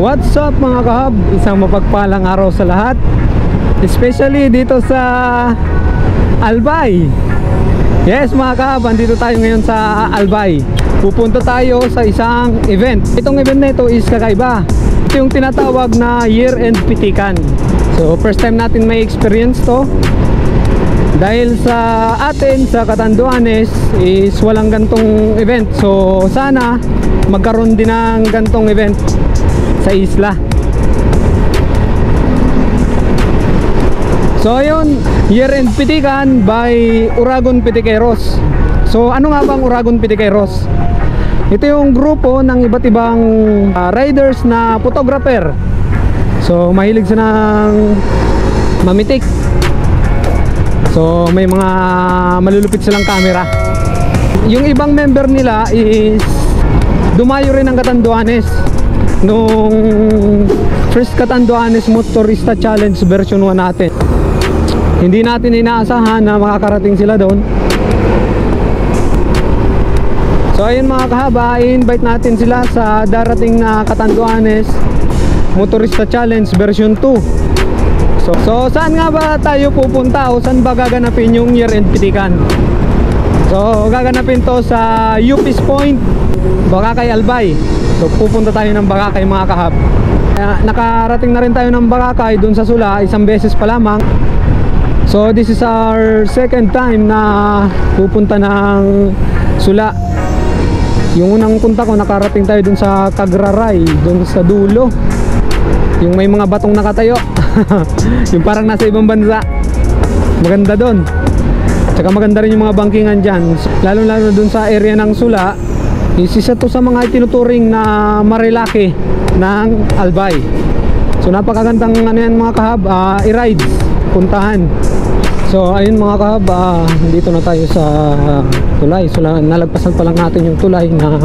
What's up mga kahab? Isang mapagpalang araw sa lahat, especially dito sa Albay. Yes mga kahab, andito tayo ngayon sa Albay. Pupunta tayo sa isang event. Itong event na ito is kakaiba. Ito yung tinatawag na year-end pitikan. So first time natin may experience to. Dahil sa atin sa Catanduanes is walang gantong event. So sana magkaroon din ng gantong event sa isla. So ayun, year-end pitikan by Uragon Pitikeros. So ano nga bang Uragon Pitikeros? Ito yung grupo ng iba't ibang riders na photographer. So mahilig sila ng mamitik. So may mga malulupit silang camera. Yung ibang member nila is dumayo rin ng Catanduanes nung first Catanduanes Motorista Challenge version 1 natin. Hindi natin inaasahan na makakarating sila doon. So ayun mga kahaba, i-invite natin sila sa darating na Catanduanes Motorista Challenge version 2. So saan nga ba tayo pupunta o saan ba gaganapin yung year-end pitikan? So gaganapin to sa Upis Point, Bakakay, Albay. So pupunta tayo ng Bakakay mga kahab. Nakarating na rin tayo ng Bakakay dun sa Sula, isang beses pa lamang. So this is our second time na pupunta ng Sula. Yung unang punta ko, nakarating tayo dun sa Kagraray, dun sa dulo, yung may mga batong nakatayo. Yung parang nasa ibang bansa. Maganda doon. Tsaka maganda rin yung mga bangkingan dyan. Lalo dun sa area ng Sula. Isa to sa mga itinuturing na Marilaki ng Albay. So napakagandang ano yan mga kahab, i-ride, puntahan. So ayun mga kahab, dito na tayo sa tulay. So nalagpasan pa lang natin yung tulay na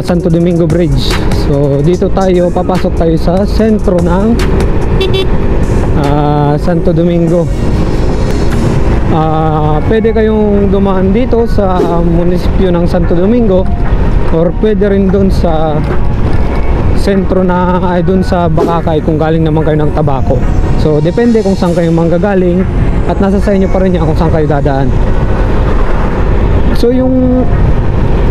Santo Domingo Bridge. So dito tayo, papasok tayo sa sentro ng Santo Domingo. Pwede kayong dumaan dito sa munisipyo ng Santo Domingo, or pwede rin doon sa sentro na doon sa Bakakay kung galing naman kayo ng Tabaco. So depende kung saan kayo manggagaling, at nasa sa inyo pa rin yan kung saan kayo dadaan. So yung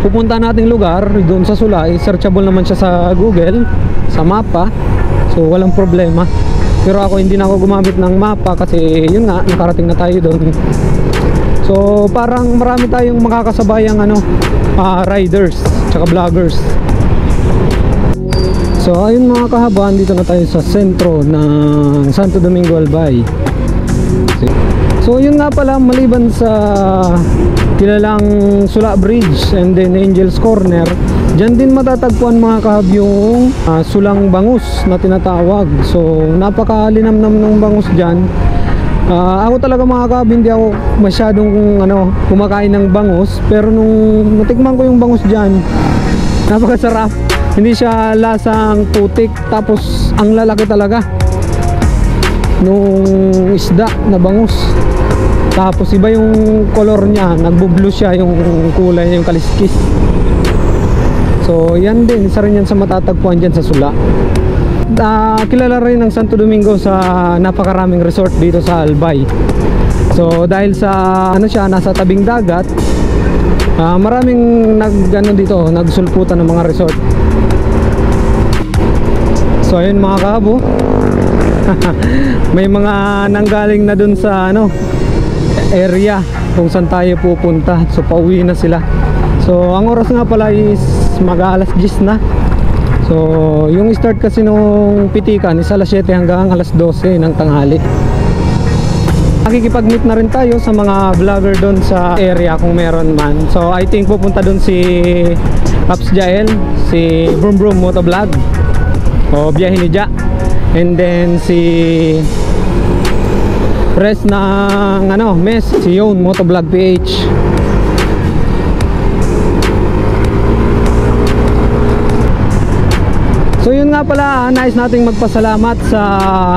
pupunta nating lugar doon sa Sula, searchable naman siya sa Google, sa mapa. So walang problema. Pero ako hindi na ako gumamit ng mapa kasi yun nga, nakarating na tayo doon. So parang marami tayong makakasabayang riders tsaka vloggers. So ayun mga kahaban, dito na tayo sa sentro ng Santo Domingo, Albay. So yun nga pala, maliban sa kilalang Sula Bridge and then Angel's Corner, dyan din matatagpuan mga kahab yung Sulang Bangus na tinatawag. So napakalinamnam ng bangus dyan. Ako talaga mga kahab, hindi ako masyadong kumakain ng bangus, pero nung natikman ko yung bangus dyan, napakasarap. Hindi siya lasang putik, tapos ang lalaki talaga nung isda na bangus. Tapos iba yung color niya, nagbo-blue siya yung kulay niya, yung kaliskis. So yan din, isa rin yan sa matatagpuan dyan sa Sula. Kilala rin ng Santo Domingo sa napakaraming resort dito sa Albay. So dahil sa nasa tabing dagat, maraming dito, nagsulputan ng mga resort. So ayun mga kahabo, may mga nanggaling na dun sa area kung saan tayo pupunta. So pauwi na sila. So ang oras nga pala is mag-alas 10 na. So yung start kasi nung pitikan is alas 7 hanggang alas 12 ng tanghali. Makikipag-meet na rin tayo sa mga vlogger doon sa area kung meron man. So I think pupunta doon si Paps Jael, si Brum Brum Motovlog o Biyahe ni Ja, and then si press ng Mes, si Yon Motovlog PH. So yun nga pala, nais nating magpasalamat sa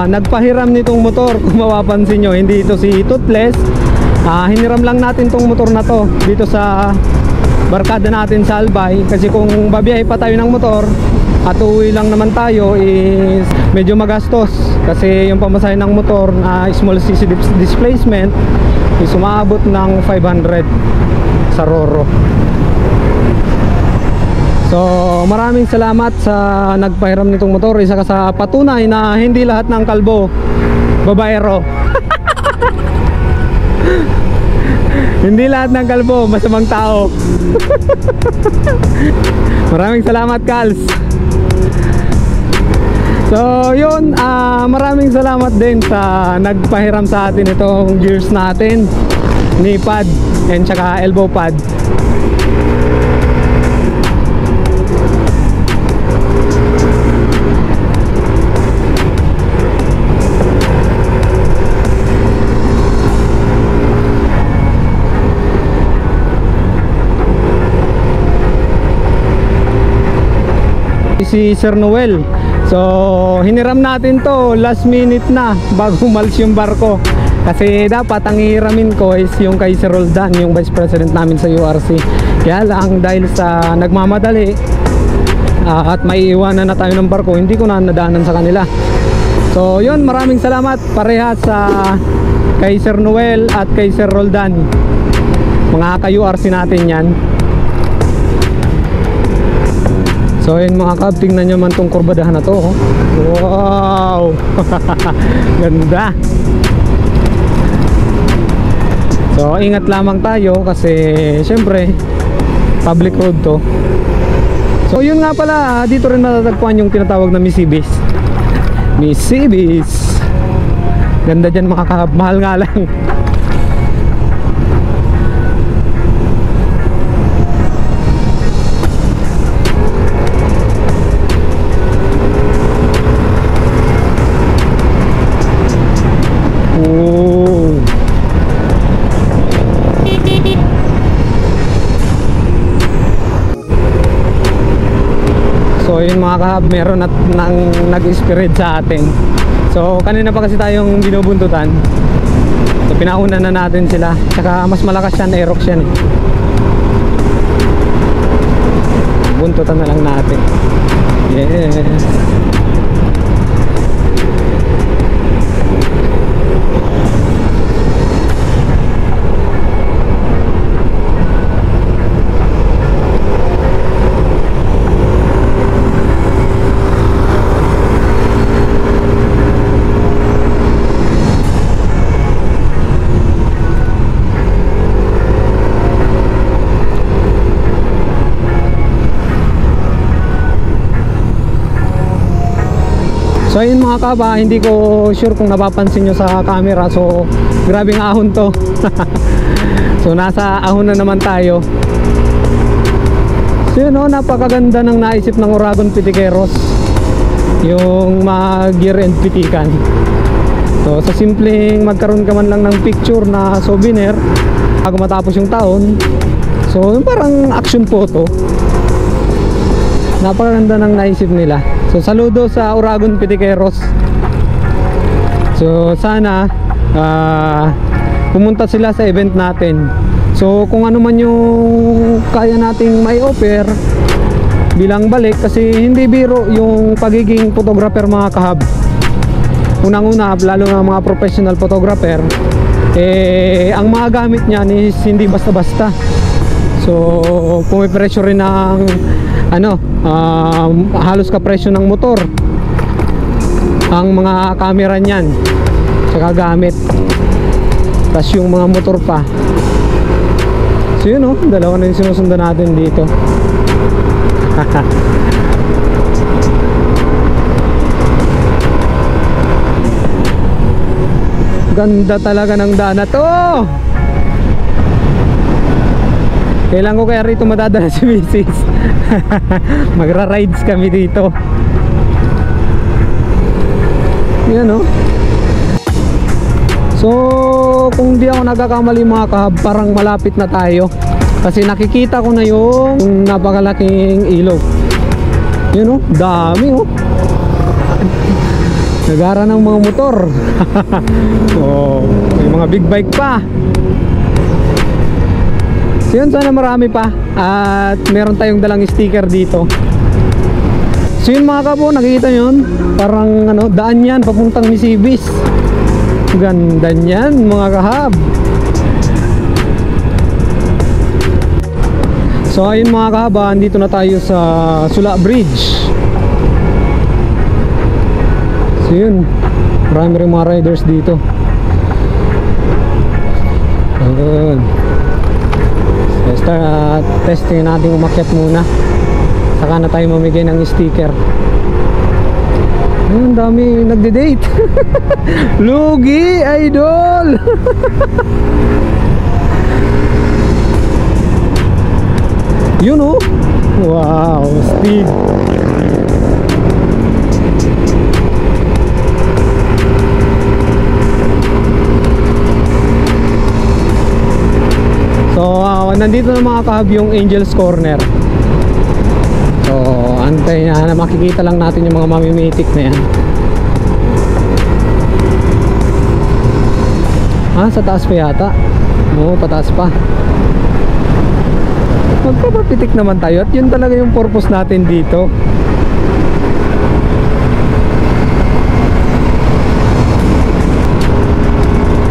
nagpahiram nitong motor. Kung mapapansin nyo, hindi ito si Toothless. Hiniram lang natin tong motor na to dito sa barkada natin sa Albay. Kasi kung babiyahe pa tayo ng motor, at uuwi lang naman tayo is medyo magastos kasi yung pamasahe ng motor na small cc displacement is umaabot ng 500 sa Roro. So maraming salamat sa nagpahiram nitong motor. Isa ka sa patunay na hindi lahat ng kalbo babaero. Hindi lahat ng kalbo masamang tao. Maraming salamat, Kals. So yun, maraming salamat din sa nagpahiram sa atin itong gears natin, knee pad and saka elbow pad. Si Sir Noel. So hiniram natin to last minute na bago umalis yung barko. Kasi dapat ang hihiramin ko is yung kay Sir Roldan, yung Vice President namin sa URC. Kaya lang dahil sa nagmamadali at maiiwanan na tayo ng barko, hindi ko na nadaanan sa kanila. So yun, maraming salamat parehas sa kay Sir Noel at kay Sir Roldan. Mga ka-URC natin yan. So yun mga kab, tingnan nyo man tong kurbadahan na to, oh. Wow. Ganda. So ingat lamang tayo kasi syempre public road to. So yun nga pala, dito rin matatagpuan yung tinatawag na Misibis. Misibis. Ganda dyan mga kab, mahal nga lang. So yun mga kahab, meron at nang nag-spirit sa atin. So kanina pa kasi tayong binubuntutan. So pinauna na natin sila. Tsaka mas malakas yan, Aerox yan eh. Buntutan na lang natin. Yes. So ayun mga kaba, hindi ko sure kung napapansin nyo sa camera. So grabing ahon to. So nasa ahon na naman tayo. So yun, napakaganda ng naisip ng Uragon Pitikeros, yung mag-gear and pitikan. So sa simpleng magkaroon ka man lang ng picture na souvenir bago matapos yung taon. So parang action photo. Napakaganda ng naisip nila. So saludo sa Uragon Pitikeros. So sana pumunta sila sa event natin. So kung ano man yung kaya nating may offer bilang balik, kasi hindi biro yung pagiging photographer mga kahab. Unang-una, lalo na mga professional photographer, ang mga gamit niyan is hindi basta-basta. So pumipresyo rin ng halos kapresyo ng motor ang mga camera niyan tsaka gamit, tas yung mga motor pa. So yun, dalawa na yung sinusundan natin dito. Ganda talaga ng daan na to. Kailan ko kaya rito madadala si Mrs. Magra-rides kami dito. Yan So kung di ako nagkakamali mga kahab, parang malapit na tayo. Kasi nakikita ko na yung napakalaking ilog. Yun dami Nagara ng mga motor. May mga big bike pa. So yun, sana marami pa. At meron tayong dalang sticker dito. So yun mga kabo, nakikita yun, parang ano, daan yan papuntang Nisibis. Ganda niyan mga kahab. So ayun mga kahaba, andito na tayo sa Sula Bridge. So yun, marami rin mga riders dito. Ayun. So start testing natin, umakyat muna. Saka na tayo mamigay ng sticker. Ayun, dami nagde-date. Lugi, idol. Yun oh. Wow, speed. So nandito na mga kahab yung Angel's Corner. So antay na makikita lang natin yung mga mamimitik na yan. Sa taas pa yata. Oo, pataas pa. Magpapapitik naman tayo at yun talaga yung purpose natin dito.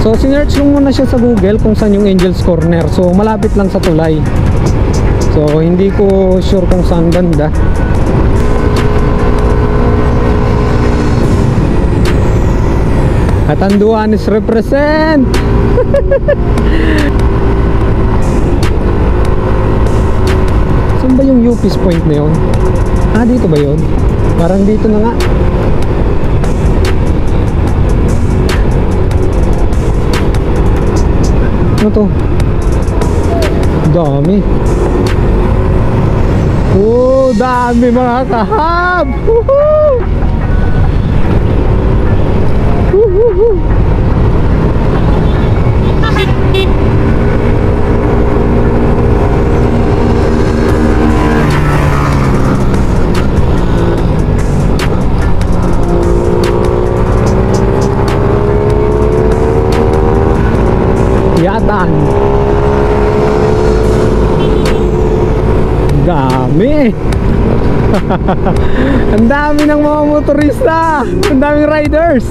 So sinearch ko muna siya sa Google kung saan yung Angel's Corner. So malapit lang sa tulay. So hindi ko sure kung saan banda. Catanduanes represent. Saan ba yung UP's point na yun? Dito ba yun? Parang dito na nga. Ano to? Dami. Oh, dami mga kahab. Woohoo! Woohoo! Yatan. Dami. Ang dami ng mga motorista. Ang daming riders.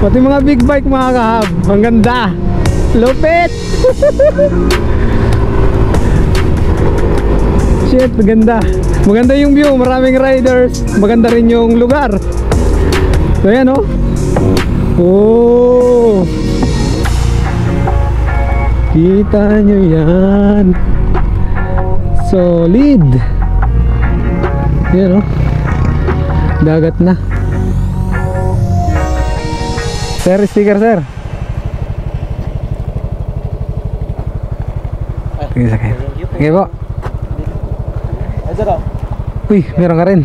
Pati mga big bike mga kahab. Ang ganda. Lupit. Shit, maganda. Maganda yung view, maraming riders. Maganda rin yung lugar. So yan oh. Oh. Kita nyo yan. Solid. Yan oh. Dagat na. Sir, sticker sir. Sige, sige. Sige po. Uy, meron ka rin.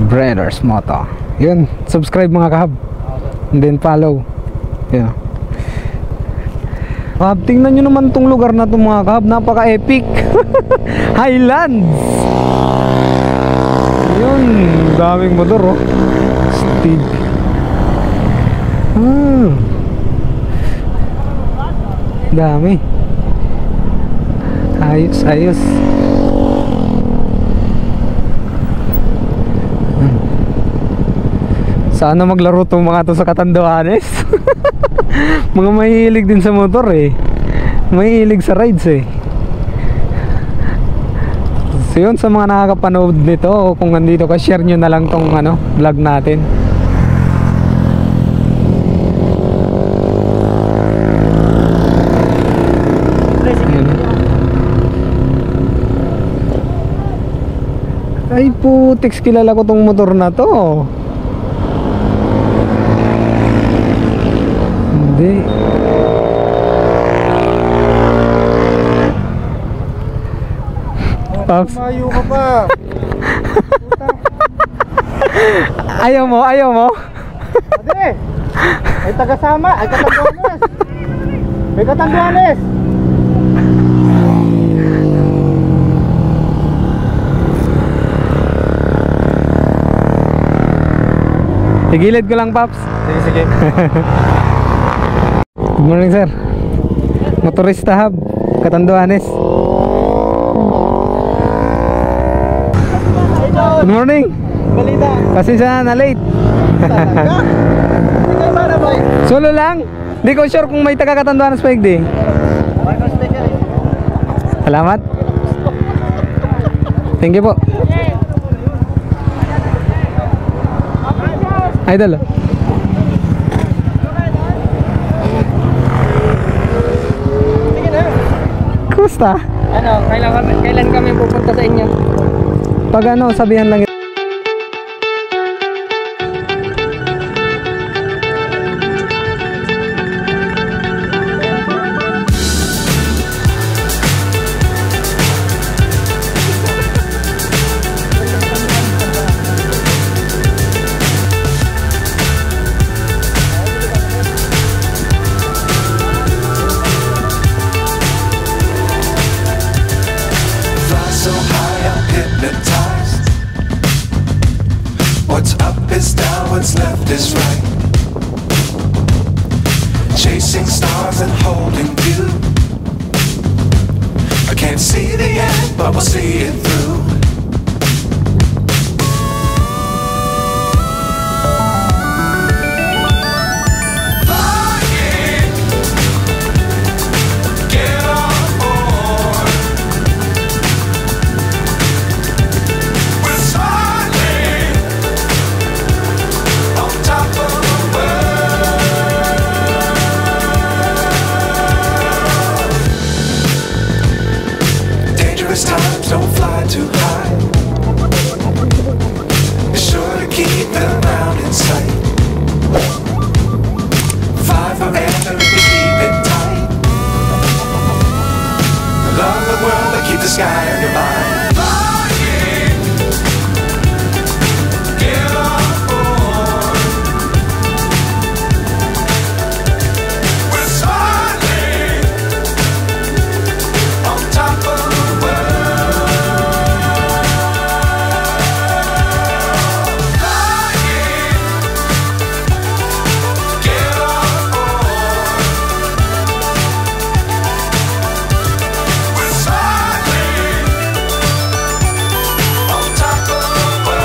Brothers Moto. Yun, subscribe mga kahab. And then follow. Yeah. Kahab, tingnan nyo naman tong lugar na to mga kahab. Napaka-epic. Highlands. Yun, daming motor oh. Steep. Dami. Ayos, ayos. Sana maglaro tong mga to sa Catanduanes. Mga mahilig din sa motor eh. Mahilig sa rides eh. So yun, sa mga nakakapanood nito, kung nandito ka, share nyo na lang tong vlog natin. Ay putiks, kilala ko tong motor na to. Hindi. Pops, mayo ka pa. Ayaw mo, ayaw mo. Ade, may taga-sama, ay Catanduanes. May Catanduanes. Igilid ko lang, Pops. Sige, sige. Good morning, sir. Motorista Hub, Catanduanes. Good morning. Balita. Pasensya na late. Talaga? Hindi kayo ba na boy? Solo lang. Hindi ko sure kung may taga-Katanduanes pa hindi. Marcos sticker. Salamat. Thank you po. Idol. Sige na. Kumusta? Ano, kailan kami pupunta sa inyo? Pag ano, sabihan lang. So high, I'm hypnotized. What's up is down, what's left is right. Chasing stars and holding you. I can't see the end, but we'll see it through. Flying, get on board. We're smiling on top of the world. Dangerous times, don't fly too high. Be sure to keep the ground in sight. Fly forever and keep it tight. Love the world, but keep the sky on your mind. Flying, get on board. We're smiling on top of the world. Flying, get on board. We're smiling on top of the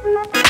Thank you.